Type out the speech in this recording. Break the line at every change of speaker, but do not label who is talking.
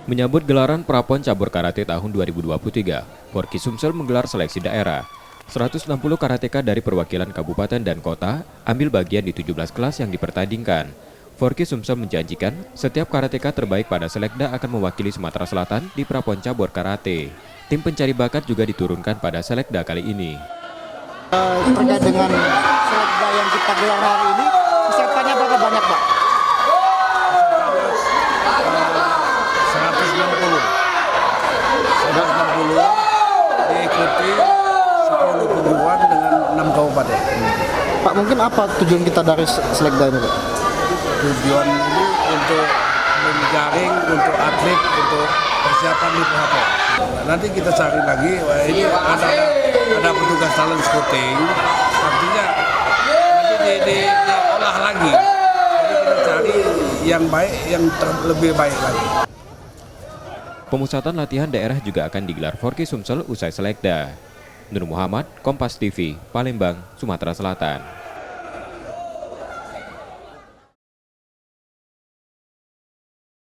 Menyambut gelaran Prapon Cabur Karate tahun 2023, Porki Sumsel menggelar seleksi daerah. 160 karateka dari perwakilan kabupaten dan kota ambil bagian di 17 kelas yang dipertandingkan. Porki Sumsel menjanjikan setiap karateka terbaik pada selekda akan mewakili Sumatera Selatan di Prapon Cabur Karate. Tim pencari bakat juga diturunkan pada selekda kali ini.
Terkait dengan selekda yang kita gelar hari ini, pesertanya berapa banyak, Pak?
160 diikuti 10 peguruan dengan 6 kabupaten.
Pak, mungkin apa tujuan kita dari selekda ini, Pak?
Tujuan ini untuk menjaring untuk atlet untuk persiapan di Prapon. Nanti kita cari lagi, ini ada petugas talent scouting, artinya nanti diolah lagi. Jadi kita cari yang baik, yang lebih baik lagi.
Pemusatan latihan daerah juga akan digelar Porki Sumsel usai selekda. Nur Muhammad, Kompas TV, Palembang, Sumatera Selatan.